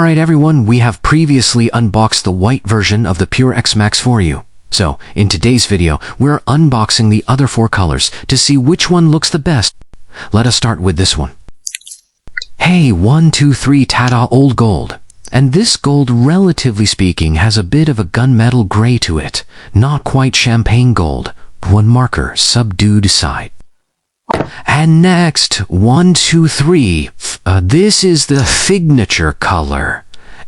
Alright everyone, we have previously unboxed the white version of the Pura X Max for you. So, in today's video, we're unboxing the other four colors to see which one looks the best. Let us start with this one. Hey, 1, 2, 3, ta-da, old gold. And this gold, relatively speaking, has a bit of a gunmetal gray to it. Not quite champagne gold. One marker, subdued side. And next, 1, 2, 3. This is the signature color.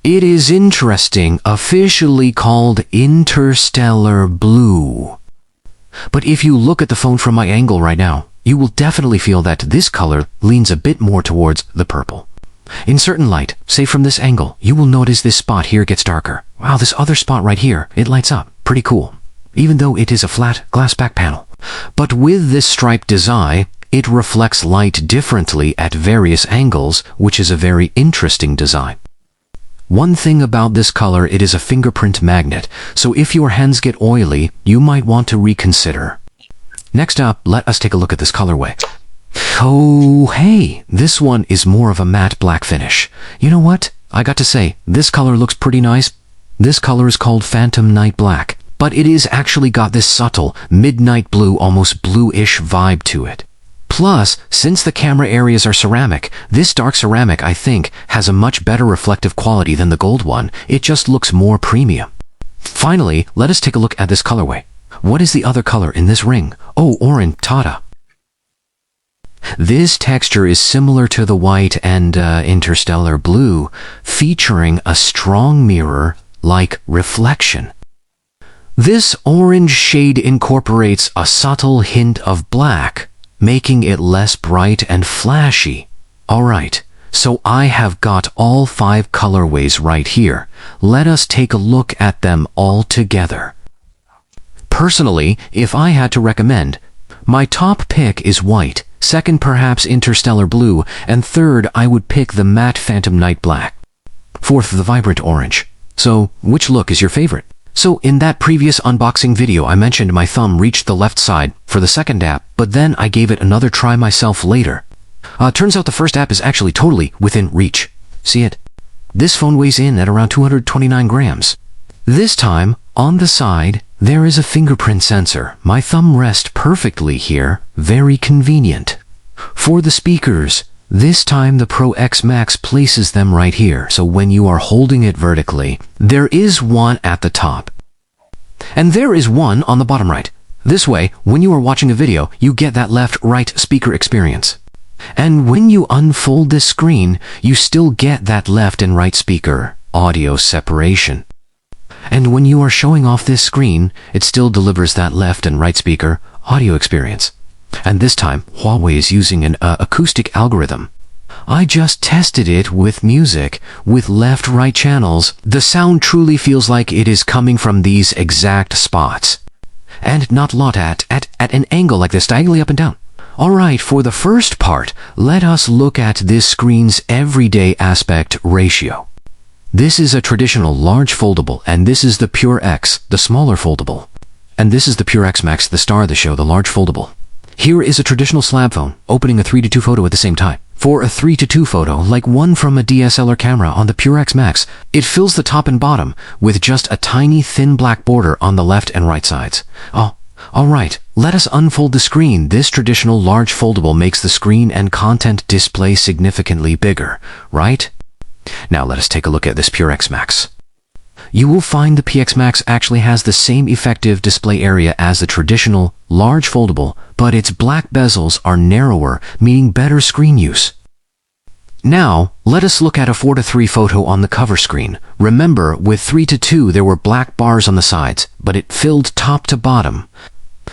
It is interesting, officially called interstellar blue. But if you look at the phone from my angle right now, you will definitely feel that this color leans a bit more towards the purple. In certain light, say from this angle, you will notice this spot here gets darker. Wow, this other spot right here, it lights up. Pretty cool. Even though it is a flat glass back panel. But with this striped design, it reflects light differently at various angles, which is a very interesting design. One thing about this color, it is a fingerprint magnet, so if your hands get oily, you might want to reconsider. Next up, let us take a look at this colorway. Oh, hey, this one is more of a matte black finish. You know what? I got to say, this color looks pretty nice. This color is called Phantom Night Black, but it is actually got this subtle, midnight blue, almost bluish vibe to it. Plus, since the camera areas are ceramic, this dark ceramic, I think, has a much better reflective quality than the gold one. It just looks more premium. Finally, let us take a look at this colorway. What is the other color in this ring? Oh, orange, tada. This texture is similar to the white and interstellar blue, featuring a strong mirror-like reflection. This orange shade incorporates a subtle hint of black, making it less bright and flashy. Alright, so I have got all 5 colorways right here. Let us take a look at them all together. Personally, if I had to recommend, my top pick is white, second perhaps interstellar blue, and third I would pick the matte Phantom Night Black. Fourth, the vibrant orange. So, which look is your favorite? So in that previous unboxing video, I mentioned my thumb reached the left side for the second app, but then I gave it another try myself later. Turns out the first app is actually totally within reach. See it? This phone weighs in at around 229 grams. This time, on the side, there is a fingerprint sensor. My thumb rests perfectly here, very convenient. For the speakers, this time the Pro X Max places them right here, so when you are holding it vertically, there is one at the top. And there is one on the bottom right. This way, when you are watching a video, you get that left-right speaker experience. And when you unfold this screen, you still get that left and right speaker audio separation. And when you are showing off this screen, it still delivers that left and right speaker audio experience. And this time, Huawei is using an acoustic algorithm. I just tested it with music, with left-right channels. The sound truly feels like it is coming from these exact spots. And not lot at an angle like this, diagonally up and down. Alright, for the first part, let us look at this screen's everyday aspect ratio. This is a traditional large foldable, and this is the Pura X, the smaller foldable. And this is the Pura X Max, the star of the show, the large foldable. Here is a traditional slab phone, opening a 3:2 photo at the same time. For a 3:2 photo, like one from a DSLR camera on the Pura X Max, it fills the top and bottom with just a tiny thin black border on the left and right sides. Oh, alright, let us unfold the screen. This traditional large foldable makes the screen and content display significantly bigger, right? Now let us take a look at this Pura X Max. You will find the PX Max actually has the same effective display area as the traditional large foldable, but its black bezels are narrower, meaning better screen use. Now, let us look at a 4:3 photo on the cover screen. Remember, with 3:2 there were black bars on the sides, but it filled top to bottom.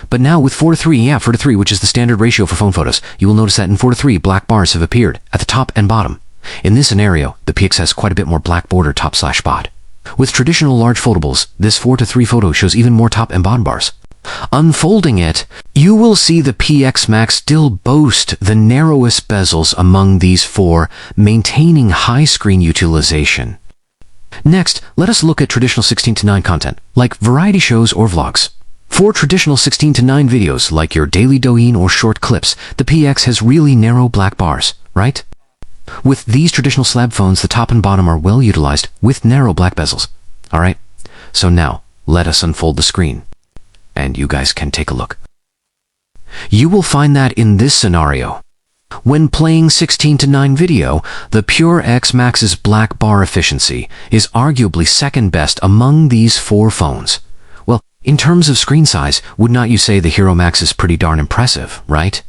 But now with 4:3, which is the standard ratio for phone photos, you will notice that in 4:3 black bars have appeared at the top and bottom. In this scenario, the PX has quite a bit more black border top/bot. With traditional large foldables, this 4:3 photo shows even more top and bottom bars. Unfolding it, you will see the PX Max still boast the narrowest bezels among these four, maintaining high screen utilization. Next, let us look at traditional 16:9 content, like variety shows or vlogs. For traditional 16:9 videos, like your daily Douyin or short clips, the PX has really narrow black bars, right? With these traditional slab phones, the top and bottom are well utilized with narrow black bezels. Alright, so now let us unfold the screen, and you guys can take a look. You will find that in this scenario, when playing 16:9 video, the Pura X Max's black bar efficiency is arguably second best among these four phones. Well, in terms of screen size, would not you say the Hero Max is pretty darn impressive, right?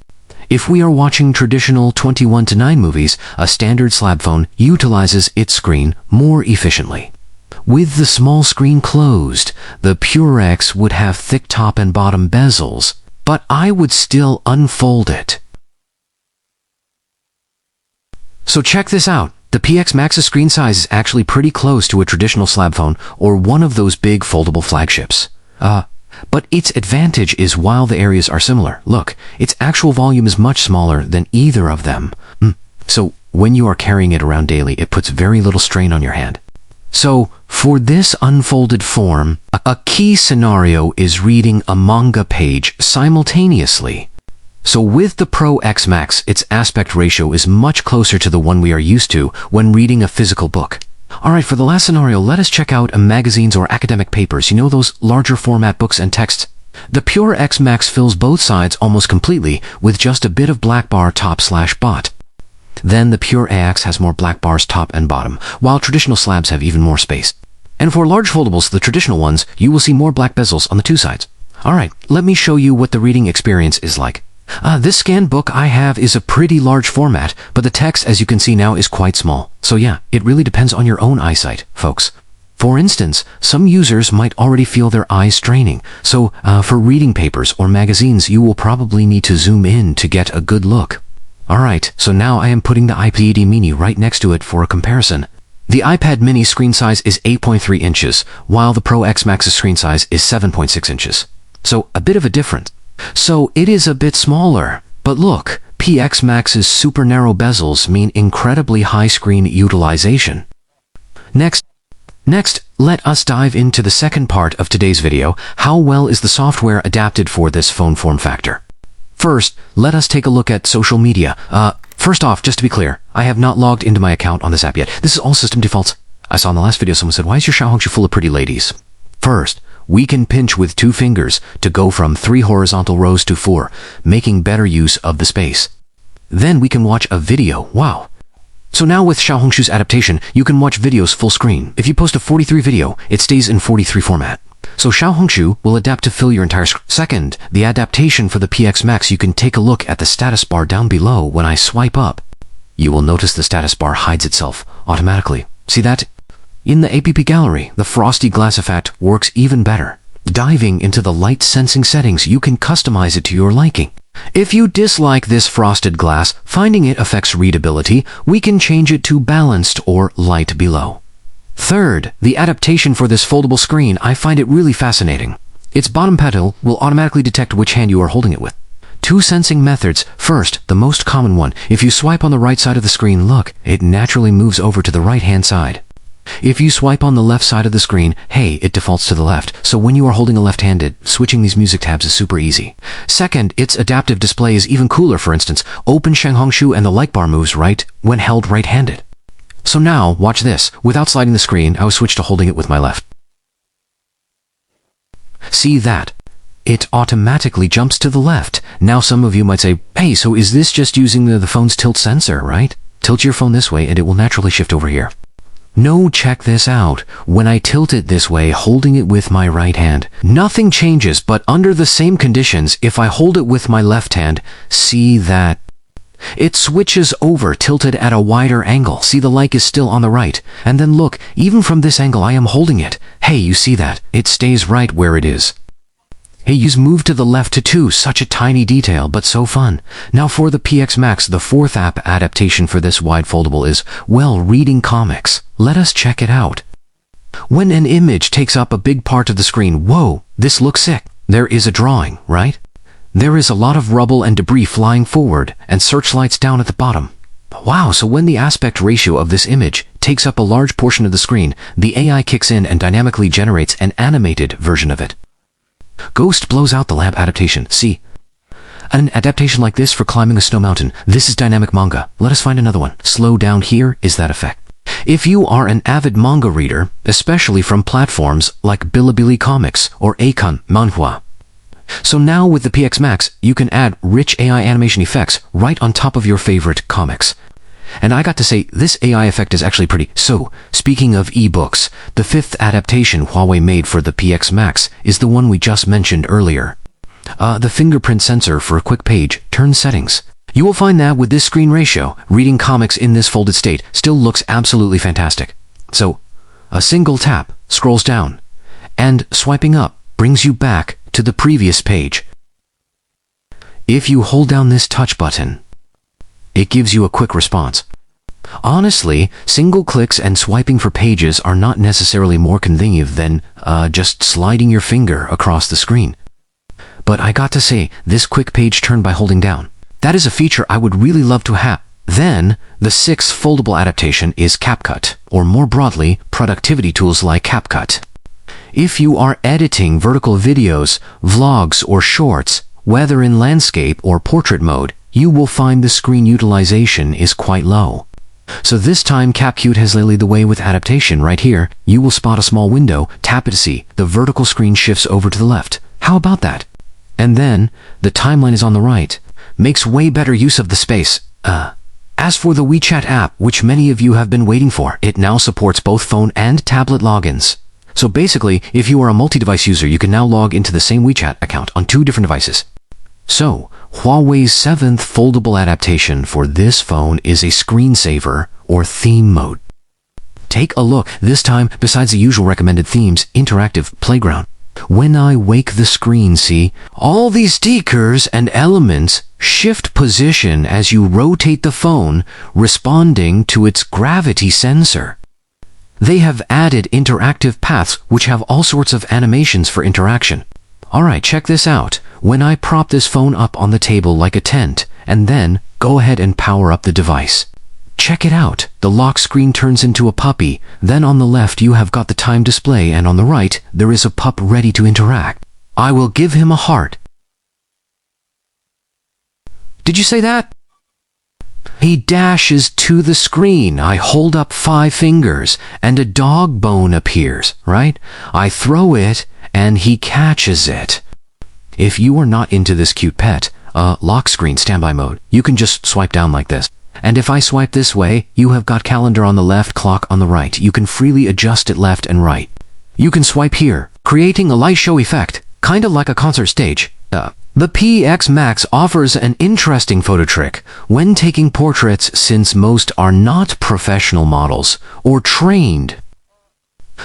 If we are watching traditional 21:9 movies, a standard slab phone utilizes its screen more efficiently. With the small screen closed, the Pura X would have thick top and bottom bezels, but I would still unfold it. So check this out. The PX Max's screen size is actually pretty close to a traditional slab phone or one of those big foldable flagships. But its advantage is while the areas are similar, look, its actual volume is much smaller than either of them. So when you are carrying it around daily, it puts very little strain on your hand. So for this unfolded form, a key scenario is reading a manga page simultaneously. So with the Pro X Max, its aspect ratio is much closer to the one we are used to when reading a physical book. Alright, for the last scenario, let us check out magazines or academic papers. You know, those larger format books and texts? The Pura X Max fills both sides almost completely with just a bit of black bar top/bot. Then the Pura AX has more black bars top and bottom, while traditional slabs have even more space. And for large foldables, the traditional ones, you will see more black bezels on the two sides. Alright, let me show you what the reading experience is like. This scanned book I have is a pretty large format, but the text, as you can see now, is quite small. So yeah, it really depends on your own eyesight, folks. For instance, some users might already feel their eyes straining, so for reading papers or magazines, you will probably need to zoom in to get a good look. Alright, so now I am putting the iPad mini right next to it for a comparison. The iPad mini screen size is 8.3 inches, while the Pro X Max's screen size is 7.6 inches. So a bit of a difference. So it is a bit smaller, but look, PX Max's super narrow bezels mean incredibly high screen utilization. Next, let us dive into the second part of today's video. How well is the software adapted for this phone form factor? First, let us take a look at social media. First off, just to be clear, I have not logged into my account on this app yet. This is all system defaults. I saw in the last video someone said, why is your Xiaohongshu full of pretty ladies? First, we can pinch with 2 fingers to go from 3 horizontal rows to 4, making better use of the space. Then we can watch a video. Wow. So now with Xiaohongshu's adaptation, you can watch videos full screen. If you post a 43 video, it stays in 43 format. So Xiaohongshu will adapt to fill your entire screen. Second, the adaptation for the PX Max, you can take a look at the status bar down below. When I swipe up, you will notice the status bar hides itself automatically. See that? In the app gallery, the frosty glass effect works even better. Diving into the light sensing settings, you can customize it to your liking. If you dislike this frosted glass, finding it affects readability, we can change it to balanced or light below. Third, the adaptation for this foldable screen, I find it really fascinating. Its bottom pedal will automatically detect which hand you are holding it with. 2 sensing methods. First, the most common one. If you swipe on the right side of the screen, look, it naturally moves over to the right-hand side. If you swipe on the left side of the screen, hey, it defaults to the left. So when you are holding a left-handed, switching these music tabs is super easy. Second, its adaptive display is even cooler. For instance, open Xiaohongshu and the like bar moves right when held right-handed. So now, watch this. Without sliding the screen, I will switch to holding it with my left. See that? It automatically jumps to the left. Now some of you might say, hey, so is this just using the phone's tilt sensor, right? Tilt your phone this way and it will naturally shift over here. No, check this out. When I tilt it this way, holding it with my right hand, nothing changes, but under the same conditions, if I hold it with my left hand, see that? It switches over, tilted at a wider angle. See, the like is still on the right. And then look, even from this angle, I am holding it. Hey, you see that? It stays right where it is. Hey, you move to the left to 2, such a tiny detail, but so fun. Now for the PX Max, the 4th app adaptation for this wide foldable is, well, reading comics. Let us check it out. When an image takes up a big part of the screen, whoa, this looks sick. There is a drawing, right? There is a lot of rubble and debris flying forward, and searchlights down at the bottom. Wow, so when the aspect ratio of this image takes up a large portion of the screen, the AI kicks in and dynamically generates an animated version of it. Ghost blows out the lab adaptation. See? An adaptation like this for climbing a snow mountain. This is dynamic manga. Let us find another one. Slow down here is that effect. If you are an avid manga reader, especially from platforms like Bilibili Comics or Akon Manhwa. So now with the PX Max, you can add rich AI animation effects right on top of your favorite comics. And I got to say, this AI effect is actually pretty. So, speaking of ebooks, the fifth adaptation Huawei made for the PX Max is the one we just mentioned earlier. The fingerprint sensor for a quick page turn settings. You will find that with this screen ratio, reading comics in this folded state still looks absolutely fantastic. So, a single tap scrolls down, and swiping up brings you back to the previous page. If you hold down this touch button, it gives you a quick response. Honestly, single clicks and swiping for pages are not necessarily more convenient than just sliding your finger across the screen. But I got to say, this quick page turn by holding down, that is a feature I would really love to have. Then, the sixth foldable adaptation is CapCut, or more broadly, productivity tools like CapCut. If you are editing vertical videos, vlogs, or shorts, whether in landscape or portrait mode, you will find the screen utilization is quite low. So this time CapCut has led the way with adaptation. Right here, you will spot a small window, tap it to see, the vertical screen shifts over to the left. How about that? And then, the timeline is on the right. Makes way better use of the space. As for the WeChat app, which many of you have been waiting for, it now supports both phone and tablet logins. So basically, if you are a multi-device user, you can now log into the same WeChat account on 2 different devices. So, Huawei's 7th foldable adaptation for this phone is a screensaver or theme mode. Take a look, this time, besides the usual recommended themes, interactive playground. When I wake the screen, see, all these stickers and elements shift position as you rotate the phone, responding to its gravity sensor. They have added interactive paths which have all sorts of animations for interaction. Alright, check this out. When I prop this phone up on the table like a tent, and then go ahead and power up the device. Check it out. The lock screen turns into a puppy. Then on the left you have got the time display, and on the right there is a pup ready to interact. I will give him a heart. Did you say that? He dashes to the screen. I hold up 5 fingers and a dog bone appears, right? I throw it and he catches it. If you are not into this cute pet, lock screen standby mode, you can just swipe down like this. And if I swipe this way, you have got calendar on the left, clock on the right. You can freely adjust it left and right. You can swipe here, creating a light show effect, kinda like a concert stage. The PX Max offers an interesting photo trick when taking portraits, since most are not professional models or trained.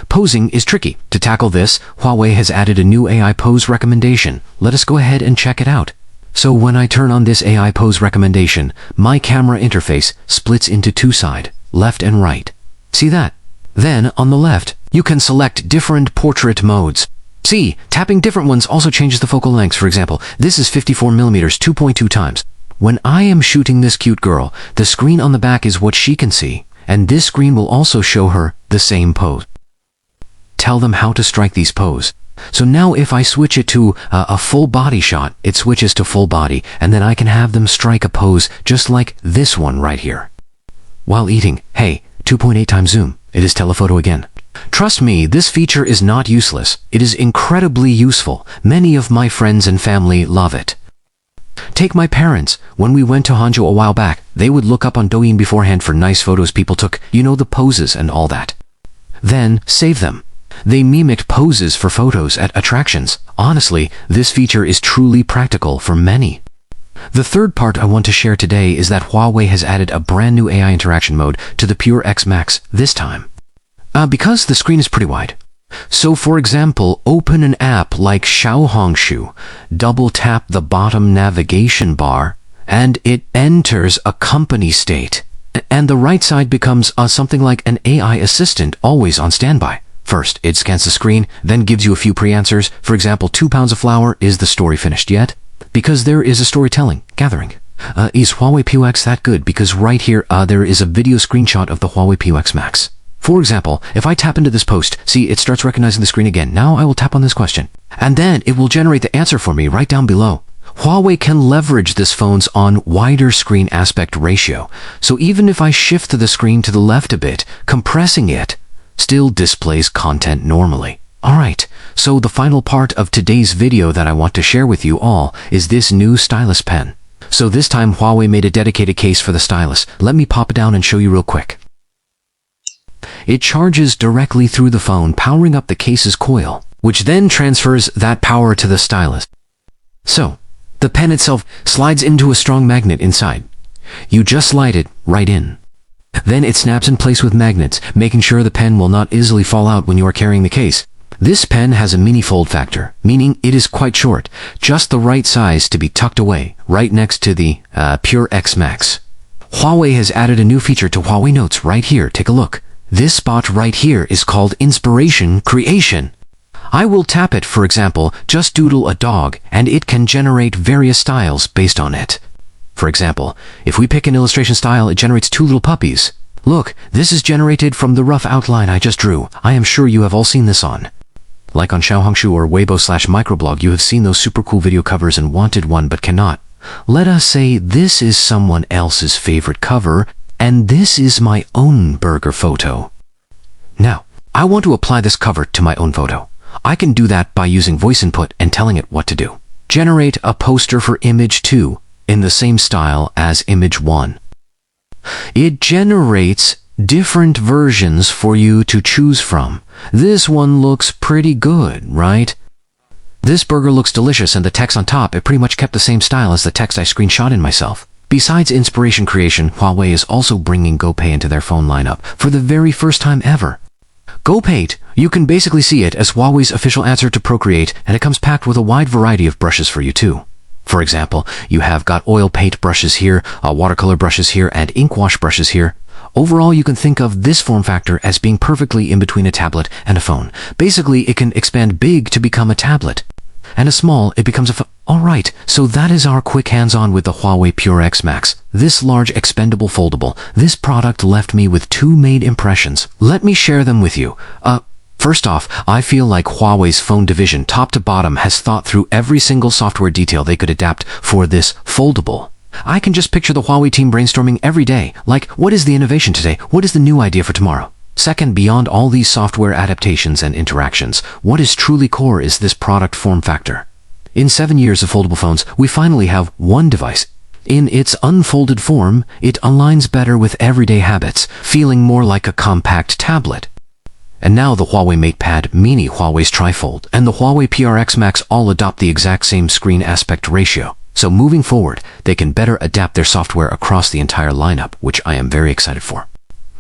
Posing is tricky. To tackle this, Huawei has added a new AI pose recommendation. Let us go ahead and check it out. So when I turn on this AI pose recommendation, my camera interface splits into 2 sides, left and right. See that? Then, on the left, you can select different portrait modes. See, tapping different ones also changes the focal length. For example, this is 54mm 2.2 times. When I am shooting this cute girl, the screen on the back is what she can see, and this screen will also show her the same pose. Tell them how to strike these poses. So now if I switch it to a full body shot, it switches to full body, and then I can have them strike a pose just like this one right here. While eating, hey, 2.8 times zoom, it is telephoto again. Trust me, this feature is not useless. It is incredibly useful. Many of my friends and family love it. Take my parents. When we went to Hangzhou a while back, they would look up on Douyin beforehand for nice photos people took, you know, the poses and all that. Then save them. They mimicked poses for photos at attractions. Honestly, this feature is truly practical for many. The third part I want to share today is that Huawei has added a brand new AI interaction mode to the Pure X Max this time. Because the screen is pretty wide. So for example, open an app like Xiaohongshu, double tap the bottom navigation bar, and it enters a company state. And the right side becomes something like an AI assistant always on standby. First, it scans the screen, then gives you a few pre-answers. For example, 2 pounds of flour, is the story finished yet? Because there is a storytelling gathering. Is HUAWEI Pura X that good? Because right here, there is a video screenshot of the HUAWEI Pura X Max. For example, if I tap into this post, see, it starts recognizing the screen again. Now I will tap on this question, and then it will generate the answer for me right down below. Huawei can leverage this phone's on wider screen aspect ratio, so even if I shift the screen to the left a bit, compressing it still displays content normally. Alright, so the final part of today's video that I want to share with you all is this new stylus pen. So this time Huawei made a dedicated case for the stylus. Let me pop it down and show you real quick. It charges directly through the phone, powering up the case's coil, which then transfers that power to the stylus. So, the pen itself slides into a strong magnet inside. You just slide it right in. Then it snaps in place with magnets, making sure the pen will not easily fall out when you are carrying the case. This pen has a mini fold factor, meaning it is quite short, just the right size to be tucked away, right next to the Pure X Max. Huawei has added a new feature to Huawei Notes right here. Take a look. This spot right here is called Inspiration Creation. I will tap it, for example, just doodle a dog, and it can generate various styles based on it. For example, if we pick an illustration style, it generates two little puppies. Look, this is generated from the rough outline I just drew. I am sure you have all seen this on. Like on Xiaohongshu or Weibo/microblog, you have seen those super cool video covers and wanted one but cannot. Let us say this is someone else's favorite cover, and this is my own burger photo. Now, I want to apply this cover to my own photo. I can do that by using voice input and telling it what to do. Generate a poster for image 2 in the same style as image 1. It generates different versions for you to choose from. This one looks pretty good, right? This burger looks delicious, and the text on top, it pretty much kept the same style as the text I screenshot in myself. Besides inspiration creation, Huawei is also bringing GoPay into their phone lineup for the very first time ever. GoPay, you can basically see it as Huawei's official answer to Procreate, and it comes packed with a wide variety of brushes for you too. For example, you have got oil paint brushes here, watercolor brushes here, and ink wash brushes here. Overall, you can think of this form factor as being perfectly in between a tablet and a phone. Basically, it can expand big to become a tablet, and a small, it becomes a phone. Alright, so that is our quick hands-on with the HUAWEI Pura X Max. This large expendable foldable. This product left me with two main impressions. Let me share them with you. First off, I feel like Huawei's phone division, top to bottom, has thought through every single software detail they could adapt for this foldable. I can just picture the Huawei team brainstorming every day, like, what is the innovation today? What is the new idea for tomorrow? Second, beyond all these software adaptations and interactions, what is truly core is this product form factor. In 7 years of foldable phones, we finally have one device. In its unfolded form, it aligns better with everyday habits, feeling more like a compact tablet. And now the Huawei MatePad Mini, Huawei's Trifold, and the Huawei Pura X Max all adopt the exact same screen aspect ratio. So moving forward, they can better adapt their software across the entire lineup, which I am very excited for.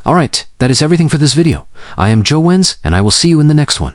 Alright, that is everything for this video. I am Joe Wenz, and I will see you in the next one.